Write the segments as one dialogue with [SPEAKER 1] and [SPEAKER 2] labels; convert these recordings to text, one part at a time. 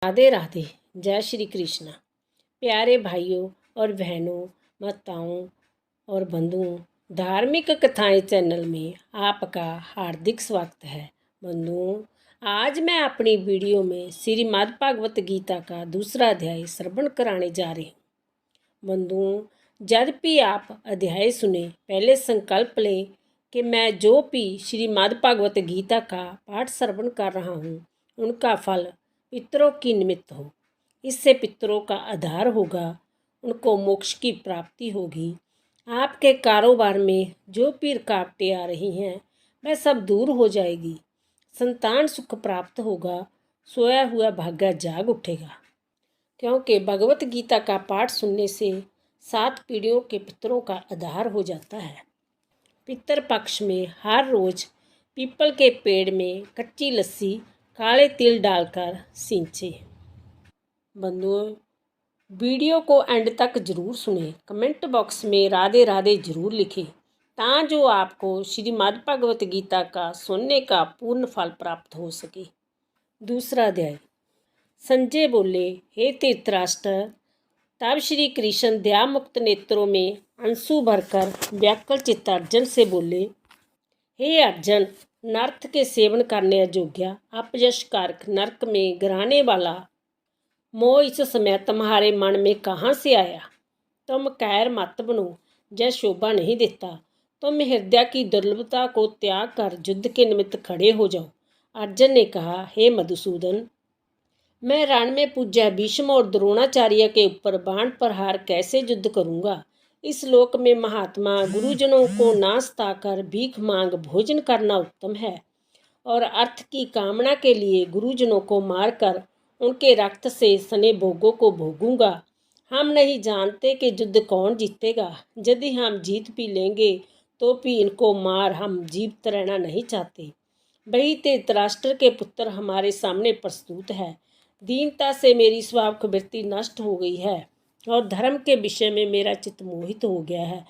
[SPEAKER 1] राधे राधे। जय श्री कृष्णा। प्यारे भाइयों और बहनों, माताओं और बंधुओं, धार्मिक कथाएं चैनल में आपका हार्दिक स्वागत है। बंधुओं, आज मैं अपनी वीडियो में श्रीमद् भागवत गीता का दूसरा अध्याय श्रवण कराने जा रही हूँ। बंधुओं, जब भी आप अध्याय सुने, पहले संकल्प लें कि मैं जो भी श्रीमद् भागवत गीता का पाठ श्रवण कर रहा हूँ, उनका फल पितरों की निमित्त हो। इससे पितरों का आधार होगा, उनको मोक्ष की प्राप्ति होगी। आपके कारोबार में जो भी रुकावटें आ रही हैं, वह सब दूर हो जाएगी। संतान सुख प्राप्त होगा, सोया हुआ भाग्य जाग उठेगा। क्योंकि भगवत गीता का पाठ सुनने से 7 पीढ़ियों के पितरों का आधार हो जाता है। पितर पक्ष में हर रोज पीपल के पेड़ में कच्ची लस्सी काले तिल डालकर सींचे। बंधुओं, वीडियो को एंड तक जरूर सुने। कमेंट बॉक्स में राधे राधे जरूर लिखें, ताकि आपको श्रीमद् भागवत गीता का सुनने का पूर्ण फल प्राप्त हो सके। दूसरा अध्याय। संजय बोले, हे तीर्थराष्ट्र, तब श्री कृष्ण दया मुक्त नेत्रों में अंशु भरकर व्याकुल चित्त अर्जुन से बोले, हे अर्जुन, नर्थ के सेवन करने अयोग्य अपयश कारक नरक में गिराने वाला मोह इस समय तुम्हारे मन में कहाँ से आया? तुम कैर मत बनो, यह शोभा नहीं देता। तुम हृदय की दुर्लभता को त्याग कर युद्ध के निमित्त खड़े हो जाओ। अर्जुन ने कहा, हे मधुसूदन, मैं रण में पूज्य भीष्म और द्रोणाचार्य के ऊपर बाण प्रहार कैसे युद्ध करूंगा? इस लोक में महात्मा गुरुजनों को ना सताकर भीख मांग भोजन करना उत्तम है, और अर्थ की कामना के लिए गुरुजनों को मारकर उनके रक्त से सने भोगों को भोगूंगा। हम नहीं जानते कि युद्ध कौन जीतेगा। यदि हम जीत भी लेंगे तो भी इनको मार हम जीवित रहना नहीं चाहते। वही धृतराष्ट्र के पुत्र हमारे सामने प्रस्तुत है। दीनता से मेरी स्वाभाविक वृत्ति नष्ट हो गई है और धर्म के विषय में मेरा चित्त मोहित हो गया है।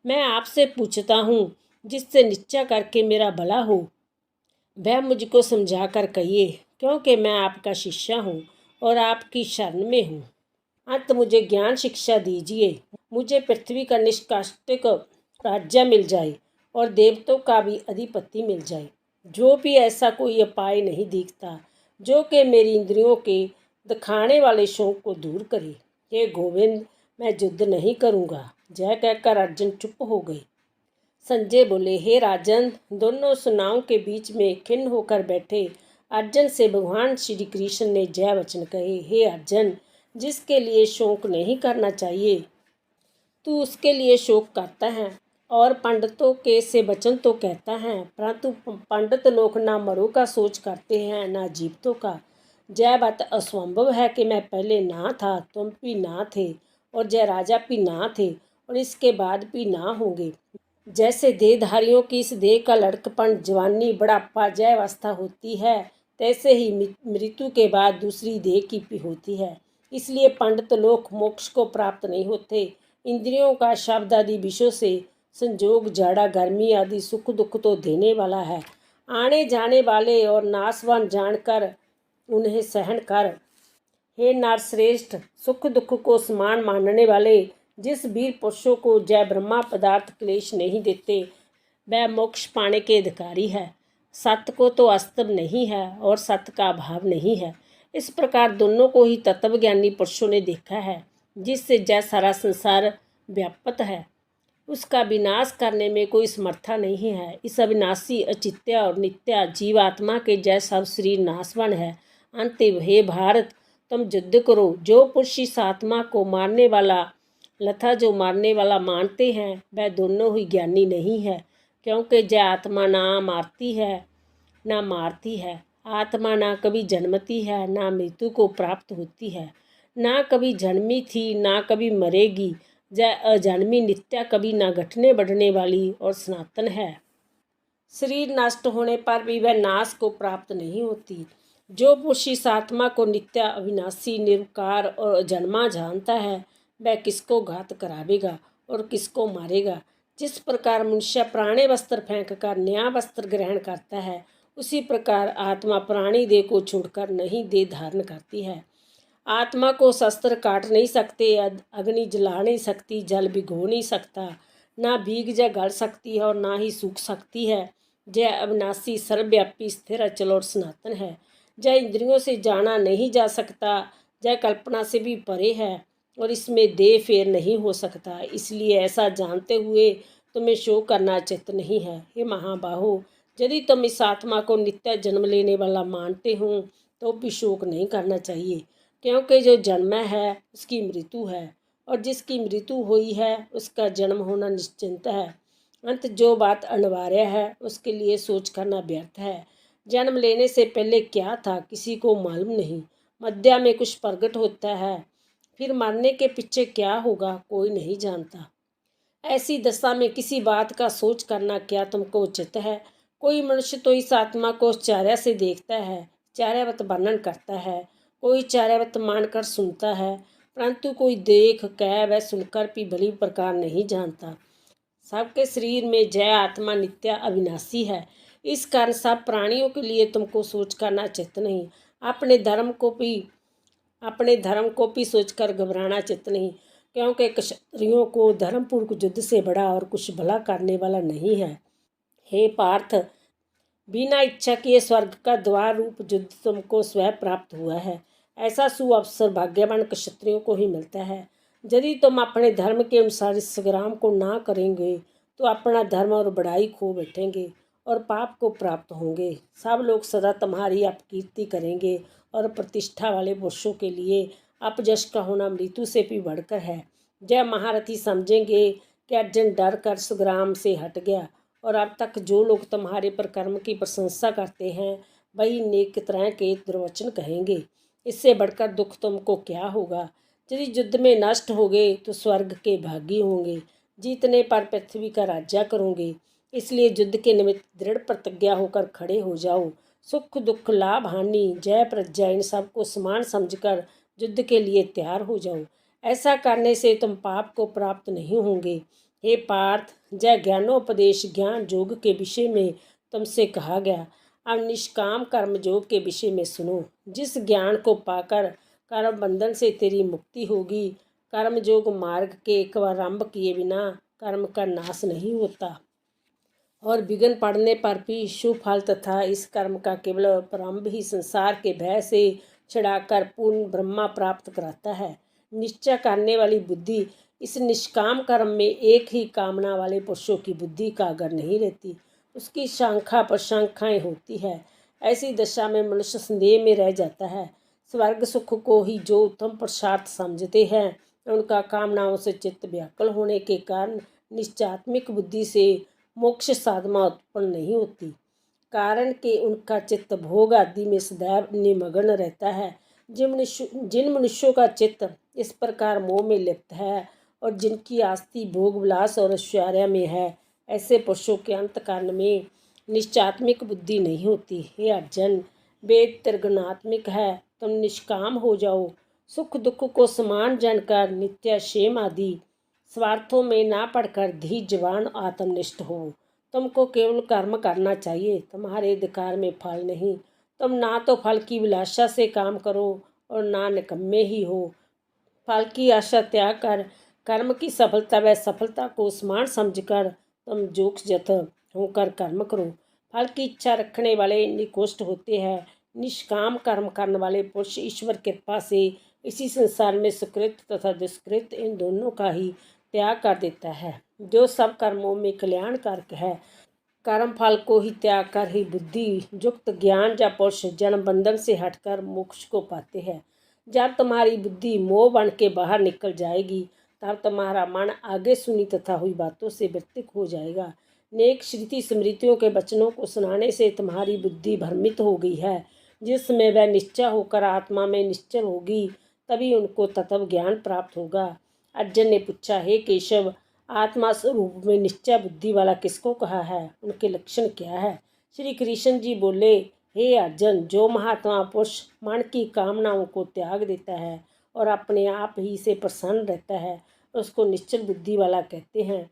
[SPEAKER 1] मैं आपसे पूछता हूँ, जिससे निश्चय करके मेरा भला हो, वह मुझको समझा कर कहिए, क्योंकि मैं आपका शिष्य हूँ और आपकी शरण में हूँ। अंत मुझे ज्ञान शिक्षा दीजिए। मुझे पृथ्वी का निष्कष्टक राज्य मिल जाए और देवताओं का भी अधिपति मिल जाए। जो भी ऐसा कोई उपाय नहीं दिखता जो कि मेरी इंद्रियों के दिखाने वाले शौक को दूर करे। हे गोविंद, मैं युद्ध नहीं करूँगा। जय कहकर अर्जुन चुप हो गए। संजय बोले, हे राजन, दोनों सेनाओं के बीच में खिन्न होकर बैठे अर्जुन से भगवान श्री कृष्ण ने जय वचन कहे। हे अर्जुन, जिसके लिए शोक नहीं करना चाहिए तू उसके लिए शोक करता है, और पंडितों के से वचन तो कहता है, परंतु पंडित लोग ना मरो का सोच करते हैं ना जीवितों का। जय बात असंभव है कि मैं पहले ना था, तुम भी ना थे, और जय राजा भी ना थे, और इसके बाद भी ना होंगे। जैसे देहधारियों की इस देह का लड़कपन, जवानी, बुढ़ापा, जय अवस्था होती है, तैसे ही मृत्यु के बाद दूसरी देह की भी होती है। इसलिए पंडित लोग मोक्ष को प्राप्त नहीं होते। इंद्रियों का शब्द आदि विषयों से संजोग, जाड़ा, गर्मी आदि सुख दुख तो देने वाला है। आने जाने वाले और नाशवान जानकर उन्हें सहन कर। हे नरश्रेष्ठ, सुख दुख को समान मानने वाले जिस वीर पुरुषों को जय ब्रह्मा पदार्थ क्लेश नहीं देते, वह मोक्ष पाने के अधिकारी है। सत्य को तो अस्तित्व नहीं है और सत्य का अभाव नहीं है। इस प्रकार दोनों को ही तत्वज्ञानी पुरुषों ने देखा है। जिससे जय सारा संसार व्याप्त है, उसका विनाश करने में कोई समर्था नहीं है। इस अविनाशी, अचित्य और नित्य जीवात्मा के जय सब शरीर नाशवान है। अंतिम, हे भारत, तुम युद्ध करो। जो पुरुष इस आत्मा को मारने वाला लथा जो मारने वाला मानते हैं, वह दोनों ही ज्ञानी नहीं है, क्योंकि जय आत्मा ना मारती है ना मारती है। आत्मा ना कभी जन्मती है ना मृत्यु को प्राप्त होती है, ना कभी जन्मी थी ना कभी मरेगी। जय अजन्मी, नित्य, कभी ना घटने बढ़ने वाली और सनातन है। शरीर नष्ट होने पर भी वह नाश को प्राप्त नहीं होती। जो पुरुष इस आत्मा को नित्य, अविनाशी, निरंकार और अजन्मा जानता है, वह किसको घात करावेगा और किसको मारेगा। जिस प्रकार मनुष्य पुराने वस्त्र फेंक कर नया वस्त्र ग्रहण करता है, उसी प्रकार आत्मा पुरानी देह को छोड़कर नई देह धारण करती है। आत्मा को शस्त्र काट नहीं सकते, अग्नि जला नहीं सकती, जल भिगो नहीं सकता, ना भीग जा गल सकती है और ना ही सूख सकती है। जय अविनाशी, सर्वव्यापी, स्थिर, अचल और सनातन है। जय इंद्रियों से जाना नहीं जा सकता, जय कल्पना से भी परे है और इसमें देह फेर नहीं हो सकता। इसलिए ऐसा जानते हुए तुम्हें शोक करना चित्त नहीं है। हे महाबाहो, यदि तुम इस आत्मा को नित्य जन्म लेने वाला मानते हो तो भी शोक नहीं करना चाहिए, क्योंकि जो जन्म है उसकी मृत्यु है और जिसकी मृत्यु हुई है उसका जन्म होना निश्चिंत है। अंत जो बात अनिवार्य है उसके लिए सोच करना व्यर्थ है। जन्म लेने से पहले क्या था किसी को मालूम नहीं। मध्य में कुछ प्रकट होता है, फिर मरने के पीछे क्या होगा कोई नहीं जानता। ऐसी दशा में किसी बात का सोच करना क्या तुमको उचित है? कोई मनुष्य तो इस आत्मा को चार्या से देखता है, चार्यावत वर्णन करता है, कोई चार्यावत मानकर सुनता है, परंतु कोई देख कह व सुनकर भी भली प्रकार नहीं जानता। सबके शरीर में जय आत्मा नित्य अविनाशी है। इस कारण सब प्राणियों के लिए तुमको सोच करना चित्त नहीं। अपने धर्म को भी सोचकर घबराना चित्त नहीं, क्योंकि क्षत्रियों को धर्मपूर्वक युद्ध से बड़ा और कुछ भला करने वाला नहीं है। हे पार्थ, बिना इच्छा किए स्वर्ग का द्वार रूप युद्ध तुमको स्वयं प्राप्त हुआ है। ऐसा सुअवसर भाग्यवान क्षत्रियों को ही मिलता है। यदि तुम अपने धर्म के अनुसार इस संग्राम को ना करेंगे तो अपना धर्म और बड़ाई खो बैठेंगे और पाप को प्राप्त होंगे। सब लोग सदा तुम्हारी अपकीर्ति करेंगे और प्रतिष्ठा वाले पुरुषों के लिए अपयश का होना मृत्यु से भी बढ़कर है। जय महारथी समझेंगे कि अर्जुन डर कर संग्राम से हट गया और अब तक जो लोग तुम्हारे पर कर्म की प्रशंसा करते हैं वही नेक तरह के दुर्वचन कहेंगे। इससे बढ़कर दुख तुमको क्या होगा? यदि युद्ध में नष्ट हो गए तो स्वर्ग के भागी होंगे, जीतने पर पृथ्वी का राज्य करोगे। इसलिए युद्ध के निमित्त दृढ़ प्रतिज्ञा होकर खड़े हो जाओ। सुख दुख लाभ हानि जय प्रजा इन सबको समान समझकर युद्ध के लिए तैयार हो जाओ। ऐसा करने से तुम पाप को प्राप्त नहीं होंगे। हे पार्थ, जय ज्ञानोपदेश ज्ञान योग के विषय में तुमसे कहा गया। अब निष्काम कर्म योग के विषय में सुनो। जिस ज्ञान को पाकर कर्म बंधन से तेरी मुक्ति होगी। कर्म योग मार्ग के एक बार आरंभ किए बिना कर्म का नाश नहीं होता और विघ्न पड़ने पर भी शुभ फल तथा इस कर्म का केवल प्रारंभ ही संसार के भय से छुड़ाकर पूर्ण ब्रह्मा प्राप्त कराता है। निश्चय करने वाली बुद्धि इस निष्काम कर्म में एक ही कामना वाले पुरुषों की बुद्धि का अगर नहीं रहती, उसकी शाखा प्रशाखाएँ होती है। ऐसी दशा में मनुष्य संदेह में रह जाता है। स्वर्ग सुख को ही जो उत्तम पुरुषार्थ समझते हैं, उनका कामनाओं से चित्त व्याकुल होने के कारण निश्चयात्मिक बुद्धि से मोक्ष साधना उत्पन्न नहीं होती, कारण कि उनका चित्त भोग आदि में सदैव निमग्न रहता है। जिन मनुष्यों का चित्त इस प्रकार मोह में लिप्त है और जिनकी आस्ति भोग विलास और ऐश्वर्य में है, ऐसे पुरुषों के अंतकरण में निश्चयात्मिक बुद्धि नहीं होती। हे अर्जुन, वेद त्रिगुणात्मिक है, तुम निष्काम हो जाओ। सुख दुख को समान जानकर नित्य क्षेम आदि स्वार्थों में ना पड़कर धीर्यवान आत्मनिष्ठ हो। तुमको केवल कर्म करना चाहिए, तुम्हारे अधिकार में फल नहीं। तुम ना तो फल की विलासा से काम करो और ना निकम्मे ही हो। फल की आशा त्याग कर कर्म की सफलता व सफलता को समान समझकर तुम जोखजत होकर कर्म करो। फल की इच्छा रखने वाले निकृष्ट होते हैं। निष्काम कर्म करने वाले पुरुष ईश्वर कृपा से इसी संसार में सुकृत तथा दुष्कृत इन दोनों का ही त्याग कर देता है। जो सब कर्मों में कल्याणकारक है, कर्म फल को ही त्याग कर ही बुद्धि युक्त ज्ञान या पुरुष जन्म बंधन से हटकर मोक्ष को पाते हैं। जब तुम्हारी बुद्धि मोह बन के बाहर निकल जाएगी, तब तुम्हारा मन आगे सुनी तथा हुई बातों से व्यतिक हो जाएगा। नेक श्रुति स्मृतियों के वचनों को सुनाने से तुम्हारी बुद्धि भ्रमित हो गई है। जिसमें वह निश्चय होकर आत्मा में निश्चल होगी, तभी उनको तत्व ज्ञान प्राप्त होगा। अर्जुन ने पूछा, हे केशव, आत्मा स्वरूप में निश्चय बुद्धि वाला किसको कहा है? उनके लक्षण क्या है? श्री कृष्ण जी बोले, हे अर्जुन, जो महात्मा पुरुष मन की कामनाओं को त्याग देता है और अपने आप ही से प्रसन्न रहता है, उसको निश्चल बुद्धि वाला कहते हैं।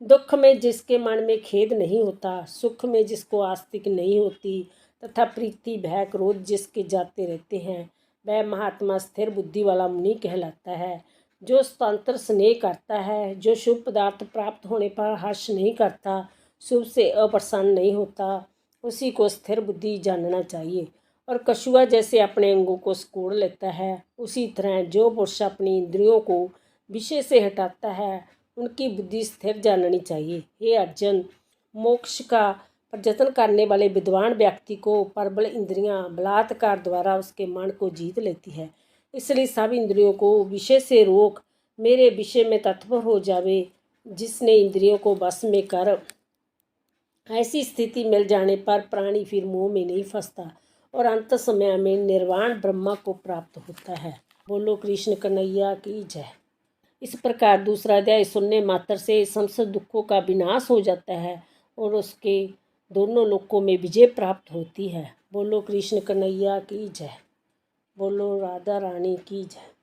[SPEAKER 1] दुख में जिसके मन में खेद नहीं होता, सुख में जिसको आस्तिक नहीं होती तथा प्रीति भय क्रोध जिसके जाते रहते हैं, वह महात्मा स्थिर बुद्धि वाला मुनि कहलाता है। जो स्वतंत्र स्नेह करता है, जो शुभ पदार्थ प्राप्त होने पर हर्ष नहीं करता, शुभ से अप्रसन्न नहीं होता, उसी को स्थिर बुद्धि जानना चाहिए। और कछुआ जैसे अपने अंगों को सिकोड़ लेता है, उसी तरह जो पुरुष अपनी इंद्रियों को विषय से हटाता है, उनकी बुद्धि स्थिर जाननी चाहिए। हे अर्जुन, मोक्ष का प्रयत्न करने वाले विद्वान व्यक्ति को प्रबल इंद्रियां बलात्कार द्वारा उसके मन को जीत लेती है। इसलिए सब इंद्रियों को विषय से रोक मेरे विषय में तत्पर हो जावे। जिसने इंद्रियों को वश में कर ऐसी स्थिति मिल जाने पर प्राणी फिर मोह में नहीं फंसता और अंत समय में निर्वाण ब्रह्मा को प्राप्त होता है। बोलो कृष्ण कन्हैया की जय। इस प्रकार दूसरा अध्याय सुनने मात्र से समस्त दुखों का विनाश हो जाता है और उसके दोनों लोकों में विजय प्राप्त होती है। बोलो कृष्ण कन्हैया की जय। बोलो राधा रानी की जय।